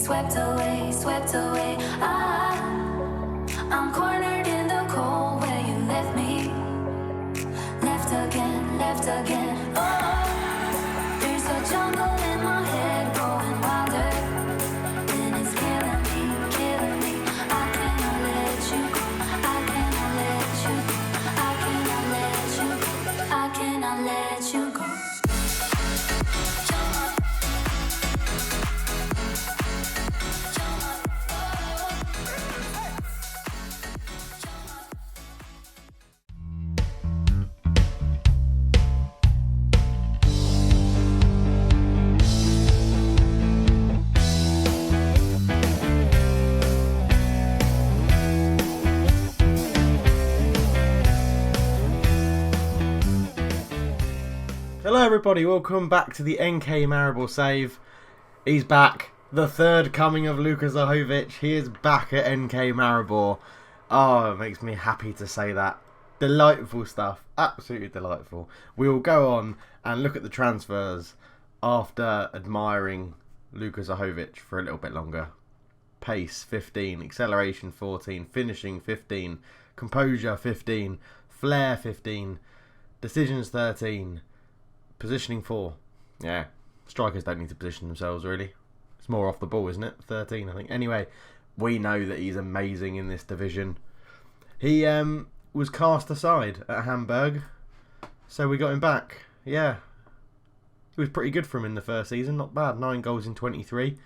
swept away, swept away. I'm cornered in the cold where you left me. Left again, left again. Oh, there's a jungle in my head growing wilder, and it's killing me, killing me. I cannot let you go. I cannot let you go. I cannot let you go. I cannot let you go. Hello everybody, welcome back to the NK Maribor save. He's back. The third coming of Luka Zahovic. He is back at NK Maribor. Oh, it makes me happy to say that. Delightful stuff. Absolutely delightful. We will go on and look at the transfers after admiring Luka Zahovic for a little bit longer. Pace 15, acceleration 14, finishing 15, composure 15, flair 15, decisions 13. Positioning 4. Yeah, strikers don't need to position themselves really. It's more off the ball, isn't it? 13, I think. Anyway, we know that he's amazing in this division. He was cast aside at Hamburg, so we got him back. Yeah, it was pretty good for him in the first season. Not bad. 9 goals in 23.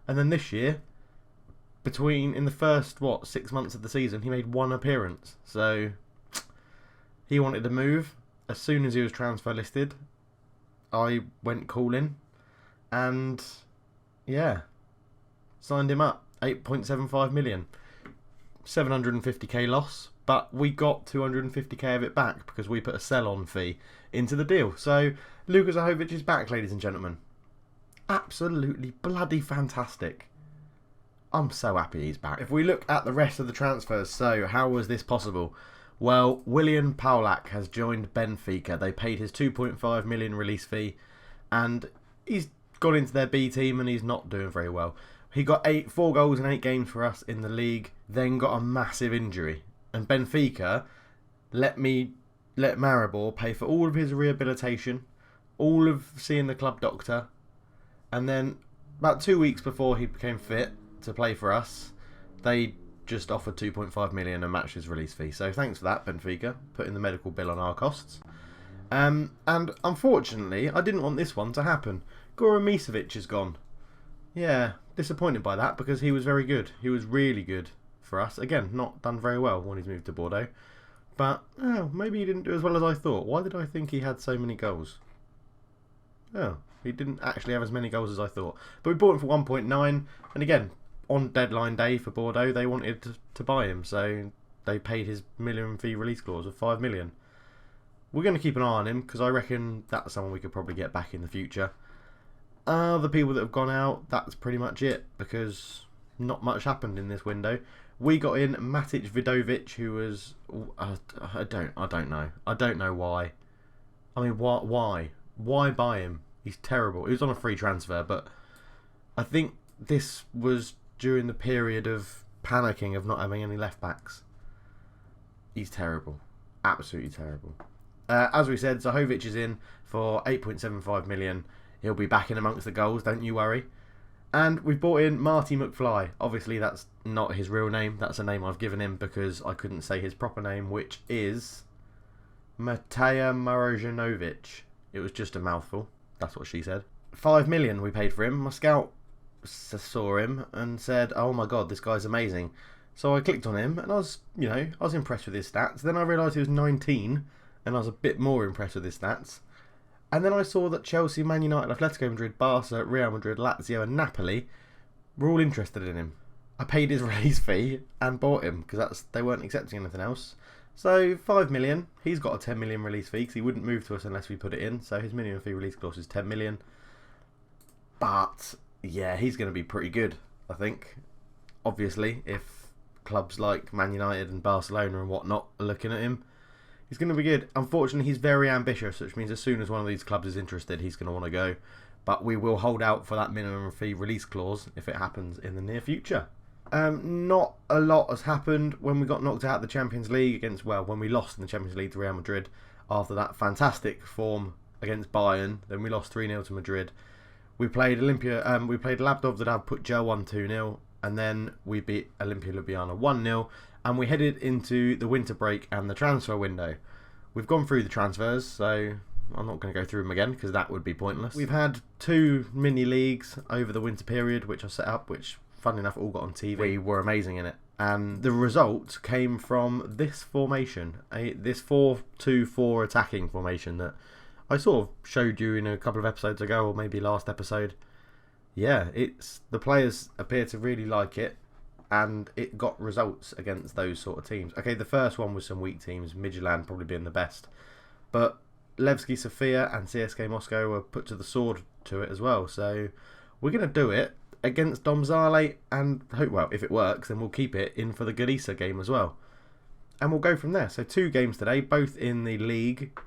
And then this year, in the first, 6 months of the season, he made 1 appearance. So, he wanted to move. As soon as he was transfer listed, I went calling and, yeah, signed him up. 8.75 million. 750k loss, but we got 250k of it back because we put a sell-on fee into the deal. So, Luka Zahovic is back, ladies and gentlemen. Absolutely bloody fantastic. I'm so happy he's back. If we look at the rest of the transfers, so how was this possible? Well, William Paulak has joined Benfica. They paid his 2.5 million release fee, and he's gone into their B team and he's not doing very well. He got 4 goals in 8 games for us in the league, then got a massive injury. And Benfica let Maribor pay for all of his rehabilitation, all of seeing the club doctor, and then about 2 weeks before he became fit to play for us, they just offered 2.5 million and matched his release fee. So thanks for that, Benfica, putting the medical bill on our costs. And unfortunately, I didn't want this one to happen. Goran Misevic is gone. Yeah, disappointed by that because he was very good. He was really good for us. Again, not done very well when he's moved to Bordeaux. But maybe he didn't do as well as I thought. Why did I think he had so many goals? Oh, he didn't actually have as many goals as I thought. But we bought him for 1.9, and again, on deadline day for Bordeaux, they wanted to buy him, so they paid his million fee release clause of 5 million. We're going to keep an eye on him because I reckon that's someone we could probably get back in the future. The people that have gone out, that's pretty much it because not much happened in this window. We got in Matic Vidovic, who was I don't know why. I mean, why buy him? He's terrible. He was on a free transfer, but I think this was during the period of panicking of not having any left backs. He's terrible. Absolutely terrible. As we said, Zahovic is in for 8.75 million. He'll be back in amongst the goals, don't you worry. And we've bought in Marty McFly. Obviously, that's not his real name. That's a name I've given him because I couldn't say his proper name, which is Mateja Marojanovic. It was just a mouthful. That's what she said. 5 million we paid for him. My scout saw him and said, "Oh my god, this guy's amazing." So I clicked on him and I was impressed with his stats. Then I realised he was 19 and I was a bit more impressed with his stats. And then I saw that Chelsea, Man United, Atletico Madrid, Barca, Real Madrid, Lazio and Napoli were all interested in him. I paid his release fee and bought him because they weren't accepting anything else. So 5 million. He's got a 10 million release fee because he wouldn't move to us unless we put it in. So his minimum fee release clause is 10 million. But yeah, he's going to be pretty good, I think. Obviously, if clubs like Man United and Barcelona and whatnot are looking at him, he's going to be good. Unfortunately, he's very ambitious, which means as soon as one of these clubs is interested, he's going to want to go. but we will hold out for that minimum fee release clause if it happens in the near future. Not a lot has happened when we got knocked out of the Champions League when we lost in the Champions League to Real Madrid after that fantastic form against Bayern. Then we lost 3-0 to Madrid. We played Labdov Zadab put Gel 1-2-0, and then we beat Olimpia Ljubljana 1-0, and we headed into the winter break and the transfer window. We've gone through the transfers, so I'm not going to go through them again because that would be pointless. We've had 2 mini leagues over the winter period which I set up, which funnily enough all got on TV. We were amazing in it, and the result came from this formation, this 4-2-4 attacking formation that I sort of showed you in a couple of episodes ago, or maybe last episode. Yeah, the players appear to really like it, and it got results against those sort of teams. Okay, the first one was some weak teams, Midtjylland probably being the best, but Levski Sofia and CSK Moscow were put to the sword to it as well. So we're going to do it against Domzale, and hope, well, if it works, then we'll keep it in for the Galicia game as well. And we'll go from there. So 2 games today, both in the league.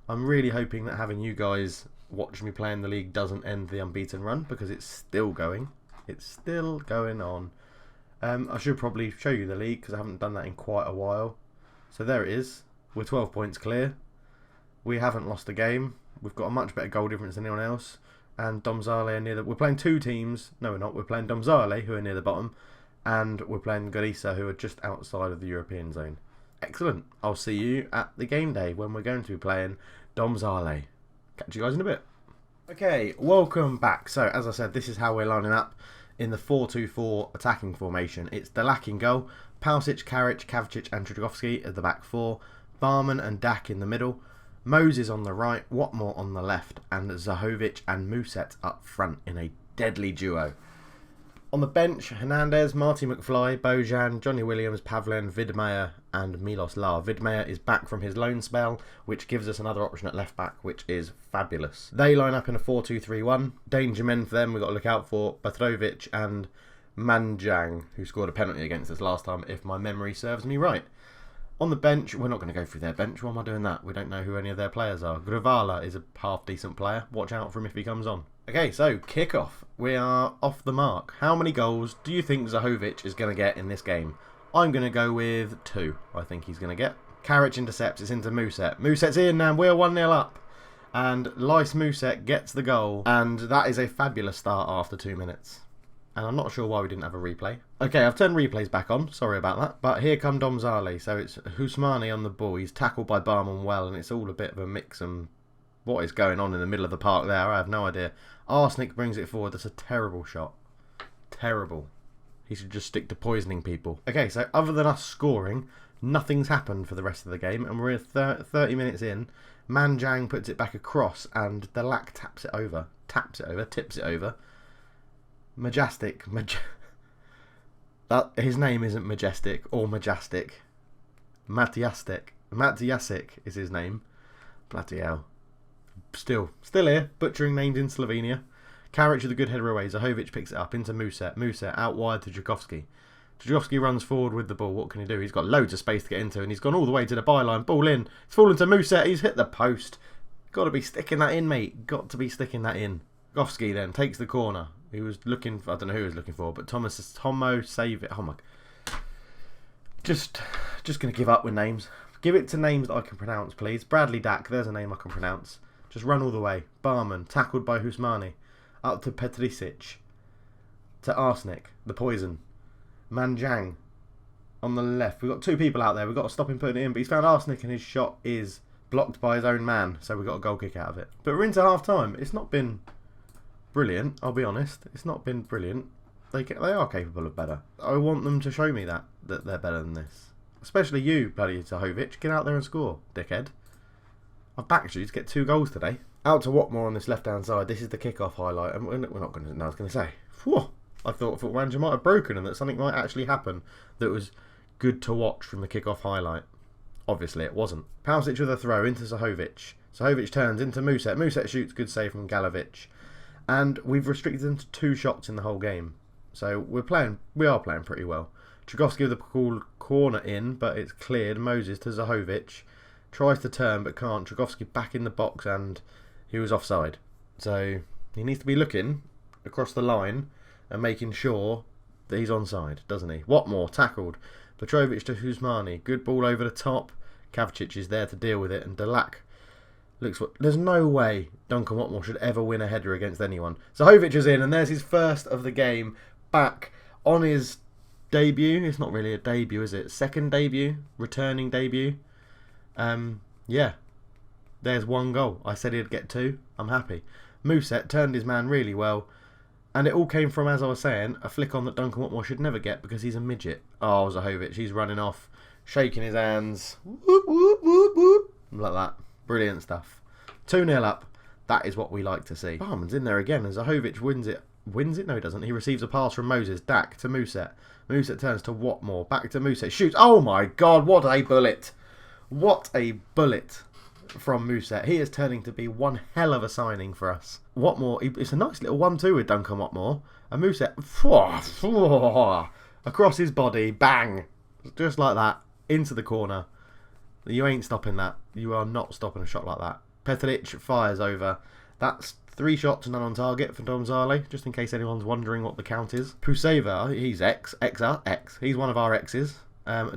I'm really hoping that having you guys watch me play in the league doesn't end the unbeaten run, because it's still going. It's still going on. I should probably show you the league because I haven't done that in quite a while. So there it is. We're 12 points clear. We haven't lost a game. We've got a much better goal difference than anyone else. And Domzale are near the... We're playing 2 teams. No, we're not. We're playing Domzale, who are near the bottom. And we're playing Galicia, who are just outside of the European zone. Excellent. I'll see you at the game day when we're going to be playing Domzale. Catch you guys in a bit. Okay, welcome back. So, as I said, this is how we're lining up in the 4-2-4 attacking formation. It's Delak in goal, Pausic, Karic, Kavcic and Trudovsky at the back 4, Barman and Dak in the middle, Moses on the right, Watmore on the left, and Zahovic and Muset up front in a deadly duo. On the bench, Hernandez, Marty McFly, Bojan, Johnny Williams, Pavlen, Vidmeyer and Milos Lar. Vidmeyer is back from his loan spell, which gives us another option at left back, which is fabulous. They line up in a 4-2-3-1. Danger men for them we've got to look out for Petrovic and Manjang, who scored a penalty against us last time, if my memory serves me right. On the bench, we're not going to go through their bench. Why am I doing that? We don't know who any of their players are. Gravala is a half-decent player. Watch out for him if he comes on. Okay, so kick-off. We are off the mark. How many goals do you think Zahovic is going to get in this game? I'm going to go with 2, I think he's going to get. Karic intercepts. It's into Muset. Muset's in and we're 1-0 up. And Lys Muset gets the goal. And that is a fabulous start after 2 minutes. And I'm not sure why we didn't have a replay. Okay, I've turned replays back on. Sorry about that. But here come Domzale. So it's Husmani on the ball. He's tackled by Barman well, and it's all a bit of a mix. And what is going on in the middle of the park there? I have no idea. Arsenic brings it forward. That's a terrible shot. Terrible. He should just stick to poisoning people. Okay, so other than us scoring, nothing's happened for the rest of the game. And we're 30 minutes in. Manjang puts it back across, and Delak tips it over. Majestic. His name isn't Majestic or Majestic. Matjasic is his name. Bloody hell. Still here, butchering names in Slovenia. Karic with a good header away. Zahovic picks it up into Muset. Muset out wide to Trudovsky. Trudovsky runs forward with the ball. What can he do? He's got loads of space to get into, and he's gone all the way to the byline. Ball in. It's fallen to Muset. He's hit the post. Got to be sticking that in, mate. Got to be sticking that in. Trudovsky then takes the corner. He was looking for, I don't know who he was looking for, but Tomo save it. Oh my. Just going to give up with names. Give it to names that I can pronounce, please. Bradley Dak, there's a name I can pronounce. Just run all the way. Barman, tackled by Husmani. Up to Petrisic. To Arsenic, the poison. Manjang on the left. We've got 2 people out there. We've got to stop him putting it in, but he's found Arsenic and his shot is blocked by his own man, so we've got a goal kick out of it. But we're into half time. It's not been brilliant, I'll be honest. It's not been brilliant. They are capable of better. I want them to show me that they're better than this. Especially you, bloody Zahovic. Get out there and score, dickhead. I've backed you to get 2 goals today. Out to Watmore on this left-hand side. This is the kick-off highlight. And we're not going to... No, I was going to say. Whew, I thought Foot Ranger might have broken and that something might actually happen that was good to watch from the kick-off highlight. Obviously, it wasn't. Pausic with a throw into Zahovic. Zahovic turns into Muset. Muset shoots. Good save from Galovic. And we've restricted them to 2 shots in the whole game. So we are playing pretty well. Trudovsky with a cool corner in, but it's cleared. Moses to Zahovic. Tries to turn but can't. Trudovsky back in the box and he was offside. So He needs to be looking across the line and making sure that he's onside, doesn't he? Watmore tackled. Petrovic to Husmani. Good ball over the top. Kavcic is there to deal with it, and Delac looks. There's no way Duncan Watmore should ever win a header against anyone. Zahovic is in, and there's his first of the game back on his debut. It's not really a debut, is it? Second debut, returning debut. Yeah, there's one goal. I said he'd get 2. I'm happy. Muset turned his man really well. And it all came from, as I was saying, a flick on that Duncan Watmore should never get because he's a midget. Oh, Zahovic, he's running off, shaking his hands. Whoop, whoop, whoop, whoop. Like that. Brilliant stuff. 2-0 up. That is what we like to see. Barman's in there again and Zahovic wins it. Wins it? No, he doesn't. He receives a pass from Moses. Dak to Muset. Muset turns to Watmore. Back to Muset. Shoots. Oh my God, what a bullet. What a bullet from Muset. He is turning to be one hell of a signing for us. Watmore, it's a nice little 1-2 with Duncan Watmore. And Muset, across his body, bang. Just like that, into the corner. You ain't stopping that. You are not stopping a shot like that. Petelic fires over. That's 3 shots, none on target for Domzale, just in case anyone's wondering what the count is. Puseva, he's X. He's one of our X's.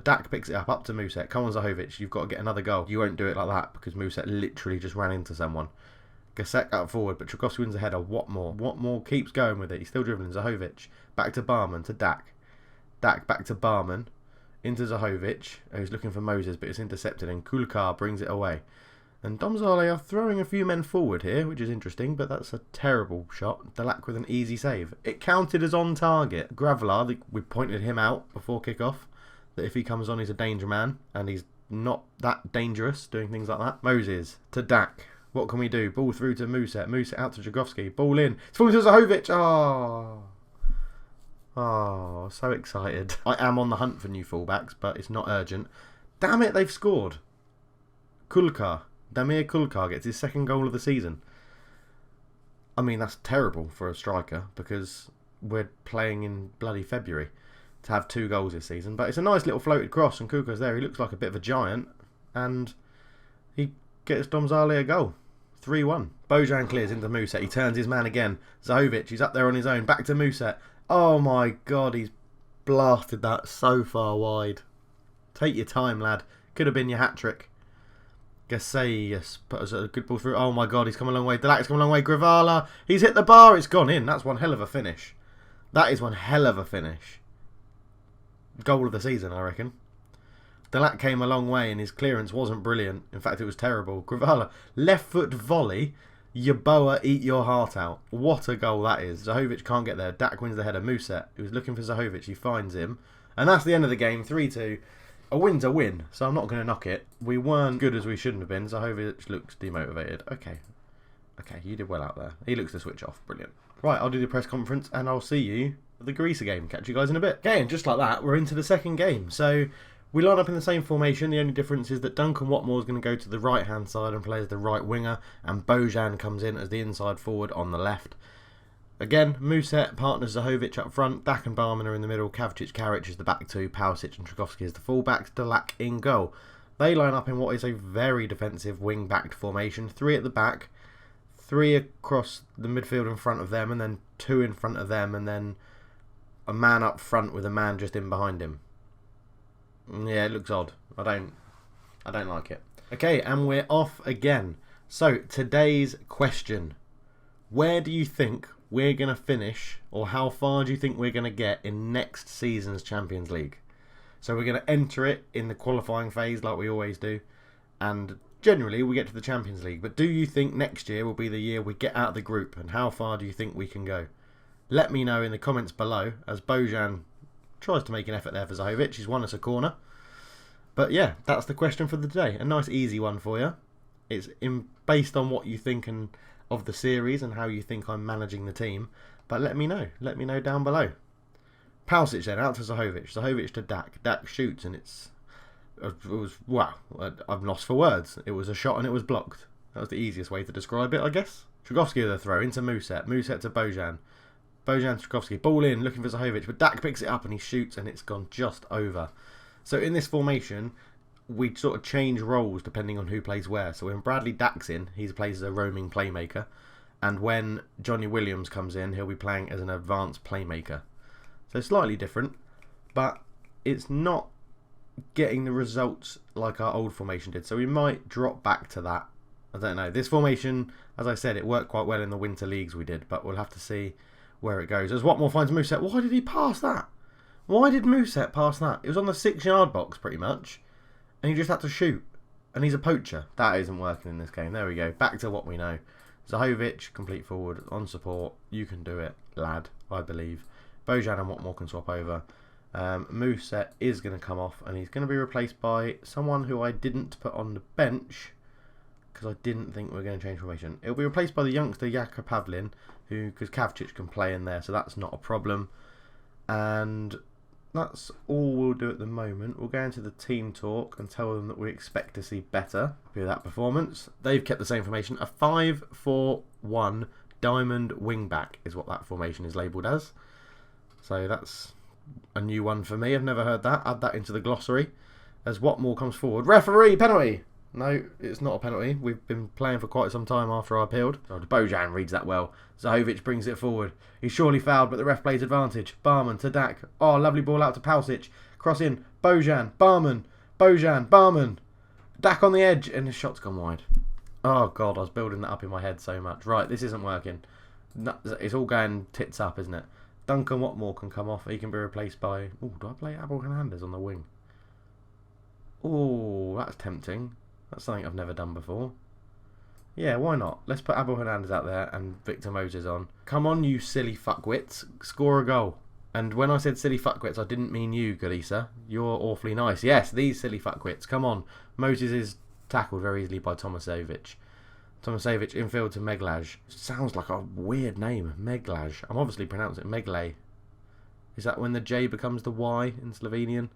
Dak picks it up to Muset. Come on, Zahovic, you've got to get another goal. You won't do it like that because Muset literally just ran into someone. Gasek up forward, but Tchaikovsky wins the header. Watmore keeps going with it. He's still dribbling. Zahovic back to Barman to Dak. Dak back to Barman into Zahovic, who's looking for Moses, but it's intercepted, and Kulkar brings it away. And Domzale are throwing a few men forward here, which is interesting, but that's a terrible shot. Delac with an easy save. It counted as on target. Gravelar, we pointed him out before kick-off, that if he comes on, he's a danger man, and he's not that dangerous doing things like that. Moses to Dak. What can we do? Ball through to Muset. Muset out to Tchaikovsky. Ball in. It's falling to Zahovic. Oh, so excited. I am on the hunt for new fullbacks, but it's not urgent. Damn it, they've scored. Kulkar. Damir Kulkar gets his 2nd goal of the season. I mean, that's terrible for a striker because we're playing in bloody February to have 2 goals this season. But it's a nice little floated cross, and Kulkar's there. He looks like a bit of a giant, and he gets Domzale a goal. 3-1. Bojan clears into Muset. He turns his man again. Zahovic, he's up there on his own. Back to Muset. Oh my God, he's blasted that so far wide. Take your time, lad. Could have been your hat-trick. Gasayas put us a good ball through. Oh my God, he's come a long way. Delac's come a long way. Gravala, he's hit the bar. It's gone in. That's one hell of a finish. That is one hell of a finish. Goal of the season, I reckon. Delac came a long way and his clearance wasn't brilliant. In fact, it was terrible. Gravala, left foot volley. Yaboa, eat your heart out. What a goal that is. Zahovic can't get there. Dak wins the header. Muset, who was looking for Zahovic, he finds him. And that's the end of the game. 3-2. A win's a win, so I'm not going to knock it. We weren't good as we shouldn't have been. Zahovic looks demotivated. Okay, you did well out there. He looks to switch off. Brilliant. Right, I'll do the press conference and I'll see you at the Greece game. Catch you guys in a bit. Okay, and just like that, we're into the 2nd game. So we line up in the same formation. The only difference is that Duncan Watmore is going to go to the right-hand side and play as the right winger, and Bojan comes in as the inside forward on the left. Again, Muset partners Zahovic up front. Dak and Barman are in the middle. Kavcic, Karic is the back 2. Pausic and Tchaikovsky is the fullbacks. Delac in goal. They line up in what is a very defensive wing-backed formation. 3 at the back, 3 across the midfield in front of them, and then 2 in front of them, and then a man up front with a man just in behind him. Yeah, it looks odd. I don't like it. Okay, and we're off again. So, today's question. Where do you think we're going to finish, or how far do you think we're going to get in next season's Champions League? So we're going to enter it in the qualifying phase like we always do, and generally we get to the Champions League. But do you think next year will be the year we get out of the group, and how far do you think we can go? Let me know in the comments below, as Bojan tries to make an effort there for Zahovic. He's won us a corner. But yeah, that's the question for the day. A nice easy one for you. It's based on what you think of the series and how you think I'm managing the team. But let me know. Let me know down below. Pausic then, out to Zahovic. Zahovic to Dak. Dak shoots and it was, wow, I'm lost for words. It was a shot and it was blocked. That was the easiest way to describe it, I guess. Tchaikovsky with a throw into Muset. Muset to Bojan. Bojan to Tchaikovsky. Ball in, looking for Zahovic. But Dak picks it up and he shoots and it's gone just over. So in this formation, we sort of change roles depending on who plays where. So when Bradley Dack's in, he plays as a roaming playmaker. And when Johnny Williams comes in, he'll be playing as an advanced playmaker. So slightly different, but it's not getting the results like our old formation did. So we might drop back to that. I don't know. This formation, as I said, it worked quite well in the winter leagues we did, but we'll have to see where it goes. As Watmore finds Moosehead. Why did he pass that? Why did Moosehead pass that? It was on the 6-yard box pretty much, and he just had to shoot. And he's a poacher. That isn't working in this game. There we go. Back to what we know. Zahovic, complete forward, on support. You can do it, lad, I believe. Bojan and Watmore can swap over. Moosehead is going to come off, and he's going to be replaced by someone who I didn't put on the bench because I didn't think we were going to change formation. It'll be replaced by the youngster Jakub Pavlin, because Kavcic can play in there, so that's not a problem. And that's all we'll do at the moment. We'll go into the team talk and tell them that we expect to see better with that performance. They've kept the same formation. A 5-4-1 diamond wingback is what that formation is labelled as. So that's a new one for me. I've never heard that. Add that into the glossary. As Watmore comes forward. Referee, penalty! No, it's not a penalty. We've been playing for quite some time after I appealed. Oh, Bojan reads that well. Zahovic brings it forward. He's surely fouled, but the ref plays advantage. Barman to Dak. Oh, lovely ball out to Palsic. Cross in. Bojan. Barman. Bojan. Barman. Dak on the edge. And his shot's gone wide. Oh, God. I was building that up in my head so much. Right, this isn't working. No, it's all going tits up, isn't it? Duncan Watmore can come off. He can be replaced by... Oh, do I play Abel Hernandez on the wing? Oh, that's tempting. That's something I've never done before. Yeah, why not? Let's put Abel Hernandez out there and Victor Moses on. Come on, you silly fuckwits. Score a goal. And when I said silly fuckwits, I didn't mean you, Galisa. You're awfully nice. Yes, these silly fuckwits. Come on. Moses is tackled very easily by Tomasevic. Tomasevic infield to Meglaj. Sounds like a weird name. Meglaj. I'm obviously pronouncing it Megle. Is that when the J becomes the Y in Slovenian?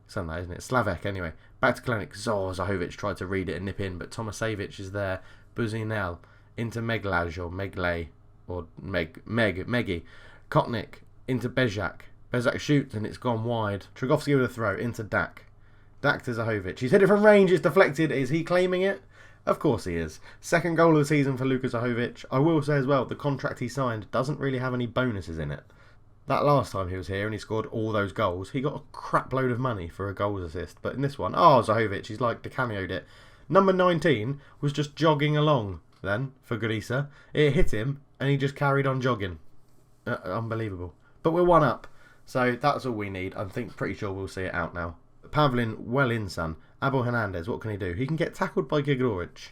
Something like that, isn't it? Slavek, anyway. Back to Klinik. Zahovic tried to read it and nip in, but Tomasevic is there. Buzinel into Meglaj or Megle or Meggy. Kotnik into Bezak. Bezak shoots and it's gone wide. Trigovski with a throw into Dak. Dak to Zahovic. He's hit it from range. It's deflected. Is he claiming it? Of course he is. Second goal of the season for Luka Zahovic. I will say as well, the contract he signed doesn't really have any bonuses in it. That last time he was here and he scored all those goals, he got a crap load of money for a goals assist. But in this one, Zahovic, he's like cameoed it. Number 19 was just jogging along then for Gurisa. It hit him and he just carried on jogging. Unbelievable. But we're one up. So that's all we need. I think pretty sure we'll see it out now. Pavlin, well in, son. Abel Hernandez, what can he do? He can get tackled by Gigoric.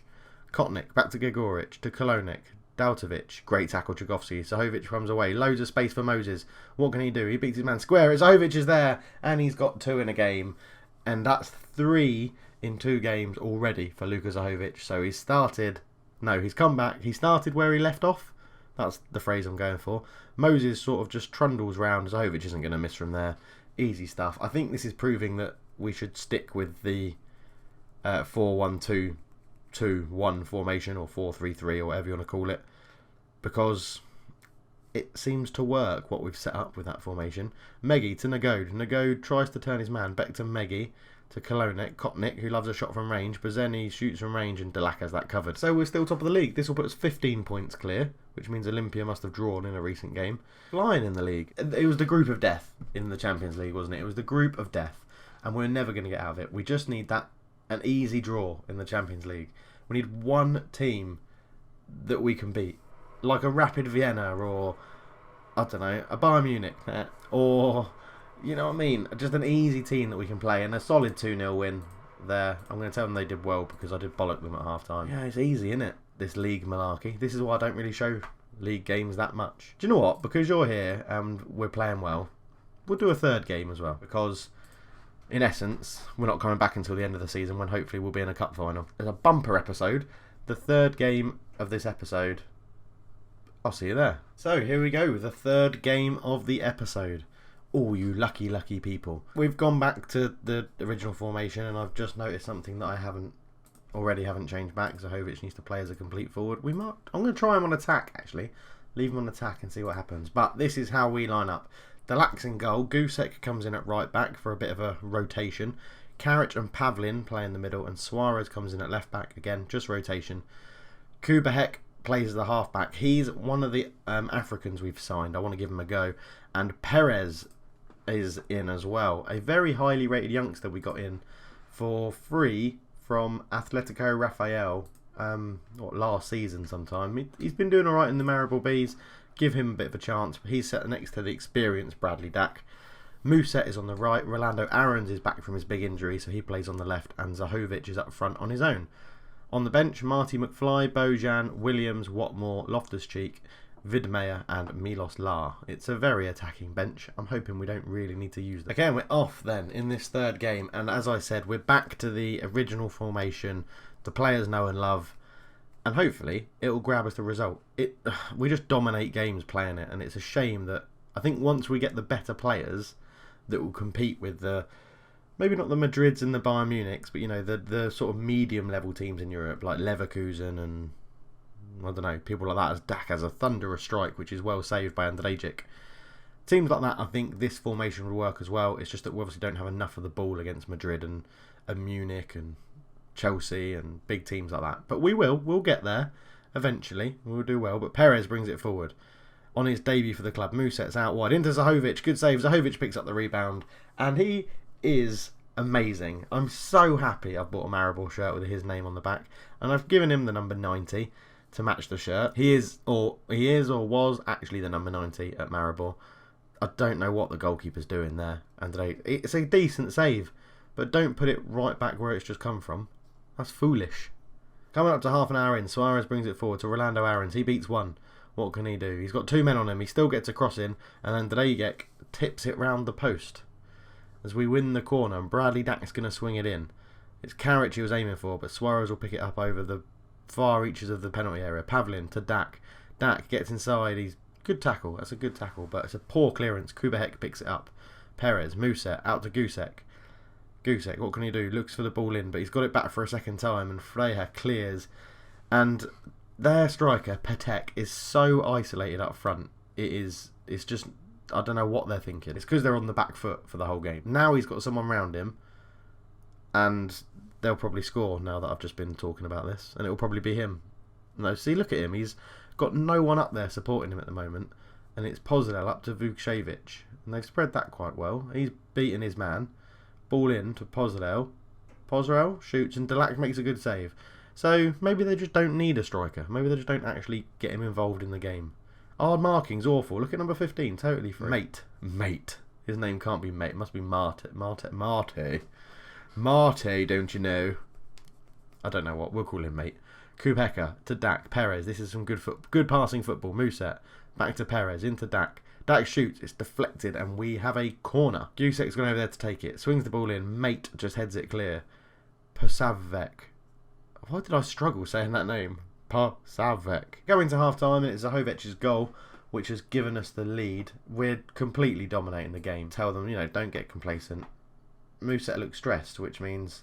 Kotnik, back to Gigoric, to Kolonik. Dautovic, great tackle, Trigovski. Zahovic comes away, loads of space for Moses. What can he do? He beats his man square. Zahovic is there, and he's got 2 in a game. And that's 3 in 2 games already for Luka Zahovic. So he's come back. He started where he left off. That's the phrase I'm going for. Moses sort of just trundles round. Zahovic isn't going to miss from there. Easy stuff. I think this is proving that we should stick with the 4-1-2-2-1 formation, or 4-3-3, or whatever you want to call it, because it seems to work what we've set up with that formation. Meggy to Nagode. Nagode tries to turn his man back to Meggy, to Kolonik. Kotnik, who loves a shot from range. Brzeni shoots from range, and Delac has that covered. So we're still top of the league. This will put us 15 points clear, which means Olympia must have drawn in a recent game. Flying in the league. It was the group of death in the Champions League, wasn't it? It was the group of death, and we're never going to get out of it. We just need an easy draw in the Champions League. We need one team that we can beat, like a Rapid Vienna, or I don't know, a Bayern Munich, or you know what I mean, just an easy team that we can play, and a solid 2-0 win there. I'm going to tell them they did well because I did bollock them at half time. Yeah, it's easy, isn't it, this league malarkey? This is why I don't really show league games that much. Do you know what? Because you're here and we're playing well, we'll do a third game as well, because in essence, we're not coming back until the end of the season, when hopefully we'll be in a cup final. There's a bumper episode, the third game of this episode. I'll see you there. So here we go, the third game of the episode. Oh, you lucky, lucky people. We've gone back to the original formation, and I've just noticed something that I haven't changed back. Zahovic needs to play as a complete forward. I'm going to try him on attack, actually. Leave him on attack and see what happens. But this is how we line up. Delac's in goal. Gusek comes in at right back for a bit of a rotation. Karic and Pavlin play in the middle, and Suarez comes in at left back again, just rotation. Kubahek plays as the halfback. He's one of the Africans we've signed. I want to give him a go. And Perez is in as well. A very highly rated youngster we got in for free from Atletico Rafael last season sometime. He's been doing alright in the Maribor Bees. Give him a bit of a chance. He's set next to the experienced Bradley Dack. Muset is on the right. Rolando Aarons is back from his big injury, so he plays on the left. And Zahovic is up front on his own. On the bench, Marty McFly, Bojan, Williams, Watmore, Loftus-Cheek, Vidmeyer and Milos La. It's a very attacking bench. I'm hoping we don't really need to use them. Again, we're off then in this third game. And as I said, we're back to the original formation the players know and love. And hopefully it will grab us the result. We just dominate games playing it. And it's a shame that I think once we get the better players that will compete with the, maybe not the Madrids and the Bayern Munichs, but you know, the sort of medium level teams in Europe like Leverkusen and I don't know, people like that, as Dak has a thunderous strike, which is well saved by Andrejic. Teams like that, I think this formation will work as well. It's just that we obviously don't have enough of the ball against Madrid and Munich and Chelsea and big teams like that. But we'll get there eventually. We'll do well. But Perez brings it forward. On his debut for the club, Muset's out wide into Zahovic. Good save. Zahovic picks up the rebound. And he is amazing. I'm so happy I've bought a Maribor shirt with his name on the back. And I've given him the number 90. To match the shirt. He is or was actually the number 90 at Maribor. I don't know what the goalkeeper's doing there. And it's a decent save, but don't put it right back where it's just come from. That's foolish. Coming up to half an hour in, Suarez brings it forward to Rolando Aarons. He beats one. What can he do? He's got two men on him. He still gets a cross in, and then Drejek tips it round the post as we win the corner. And Bradley Dack's going to swing it in. It's Karic he was aiming for, but Suarez will pick it up over the far reaches of the penalty area. Pavlin to Dack. Dack gets inside. He's good tackle. That's a good tackle, but it's a poor clearance. Kubahek picks it up. Perez, Muset, out to Gusek. Gusek, what can he do? Looks for the ball in, but he's got it back for a second time, and Freya clears. And their striker, Petek, is so isolated up front. It's just, I don't know what they're thinking. It's because they're on the back foot for the whole game. Now he's got someone round him, and they'll probably score now that I've just been talking about this. And it'll probably be him. No, see, look at him. He's got no one up there supporting him at the moment. And it's Pozadel up to Vukcevic. And they've spread that quite well. He's beaten his man. Ball in to Pozadel. Pozadel shoots and Delac makes a good save. So maybe they just don't need a striker. Maybe they just don't actually get him involved in the game. Hard marking's awful. Look at number 15. Totally free. Mate. His name can't be Mate. It must be Marte, don't you know? I don't know what. We'll call him Mate. Kubeka to Dack. Perez. This is some good passing football. Muset. Back to Perez. Into Dack. Dack shoots. It's deflected and we have a corner. Gusek's gone over there to take it. Swings the ball in. Mate just heads it clear. Posavec. Why did I struggle saying that name? Posavec. Going to half time and it's Zahovic's goal, which has given us the lead. We're completely dominating the game. Tell them, don't get complacent. Muset looks stressed, which means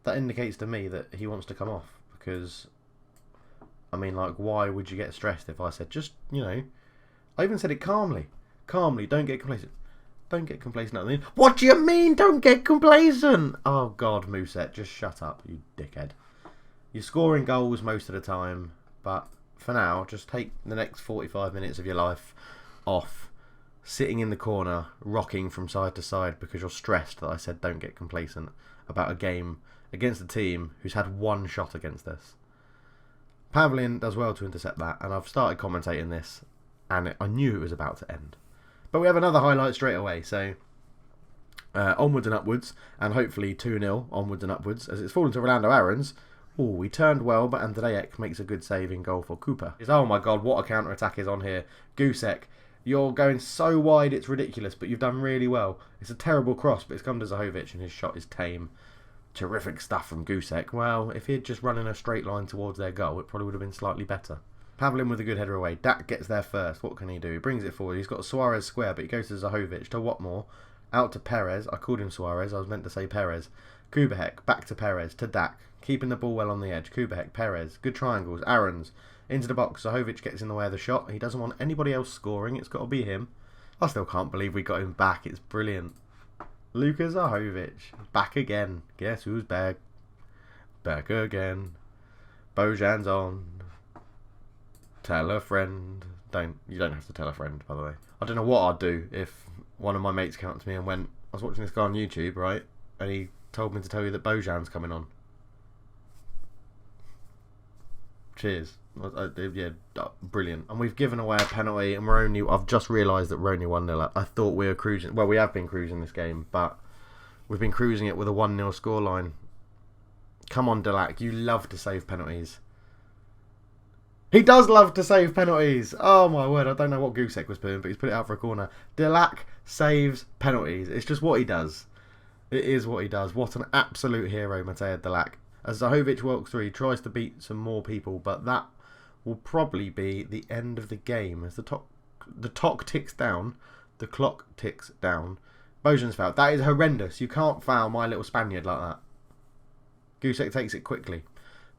that indicates to me that he wants to come off. Because, I mean, like, why would you get stressed if I said just, I even said it calmly. Calmly, don't get complacent. Don't get complacent. What do you mean, don't get complacent? Oh, God, Muset, just shut up, you dickhead. You're scoring goals most of the time, but for now, just take the next 45 minutes of your life off. Sitting in the corner, rocking from side to side because you're stressed that I said don't get complacent about a game against a team who's had one shot against us. Pavlin does well to intercept that, and I've started commentating this, and I knew it was about to end. But we have another highlight straight away, so onwards and upwards, and hopefully 2-0 onwards and upwards, as it's fallen to Rolando Aarons. Oh, we turned well, but Andrejek makes a good save in goal for Cooper. Oh my God, what a counter-attack is on here. Gusek. You're going so wide, it's ridiculous, but you've done really well. It's a terrible cross, but it's come to Zahovic, and his shot is tame. Terrific stuff from Gusek. Well, if he'd just run in a straight line towards their goal, it probably would have been slightly better. Pavlin with a good header away. Dak gets there first. What can he do? He brings it forward. He's got Suarez square, but he goes to Zahovic, to Watmore, out to Perez. I called him Suarez. I was meant to say Perez. Kubahek, back to Perez, to Dak. Keeping the ball well on the edge. Kubahek, Perez. Good triangles. Aarons. Into the box. Zahovic gets in the way of the shot. He doesn't want anybody else scoring. It's got to be him. I still can't believe we got him back. It's brilliant. Luka Zahovic. Back again. Guess who's back? Back again. Bojan's on. Tell a friend. You don't have to tell a friend, by the way. I don't know what I'd do if one of my mates came up to me and went, I was watching this guy on YouTube, right? And he told me to tell you that Bojan's coming on. Cheers. Yeah, brilliant. And we've given away a penalty, and I've just realised that we're only 1-0 up. I thought we were cruising. Well, we have been cruising this game, but we've been cruising it with a 1-0 scoreline. Come on, Delac. You love to save penalties. He does love to save penalties. Oh, my word. I don't know what Gusek was doing, but he's put it out for a corner. Delac saves penalties. It's just what he does. It is what he does. What an absolute hero, Matej Delac. As Zahovic walks through, he tries to beat some more people, but that will probably be the end of the game. As the clock ticks down, Bojan's foul. That is horrendous. You can't foul my little Spaniard like that. Gusek takes it quickly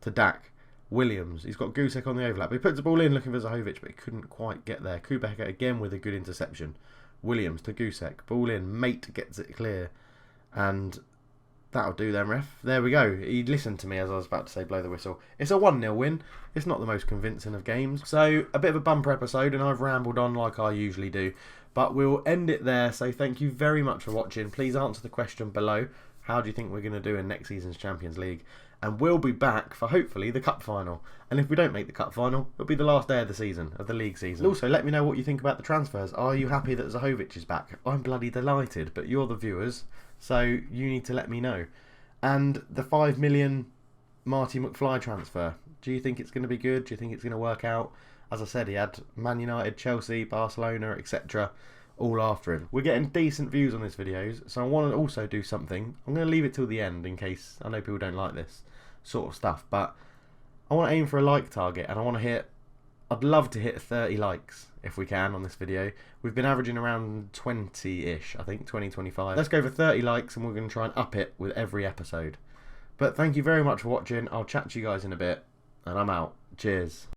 to Dak. Williams, he's got Gusek on the overlap. He puts the ball in looking for Zahovic, but he couldn't quite get there. Kubek again with a good interception. Williams to Gusek. Ball in. Mate gets it clear. And that'll do then, ref. There we go. He listened to me as I was about to say blow the whistle. It's a 1-0 win. It's not the most convincing of games. So, a bit of a bumper episode, and I've rambled on like I usually do. But we'll end it there. So, thank you very much for watching. Please answer the question below. How do you think we're going to do in next season's Champions League? And we'll be back for, hopefully, the Cup Final. And if we don't make the Cup Final, it'll be the last day of the season, of the league season. Also, let me know what you think about the transfers. Are you happy that Zahovic is back? I'm bloody delighted, but you're the viewers, so you need to let me know. And the 5 million Marty McFly transfer. Do you think it's going to be good? Do you think it's going to work out? As I said, he had Man United, Chelsea, Barcelona, etc. all after him. We're getting decent views on these videos, so I want to also do something. I'm going to leave it till the end in case I know people don't like this sort of stuff, but I want to aim for a like target, and I'd love to hit 30 likes if we can on this video. We've been averaging around 20-ish, I think, 20, 25. Let's go for 30 likes, and we're going to try and up it with every episode. But thank you very much for watching. I'll chat to you guys in a bit, and I'm out. Cheers.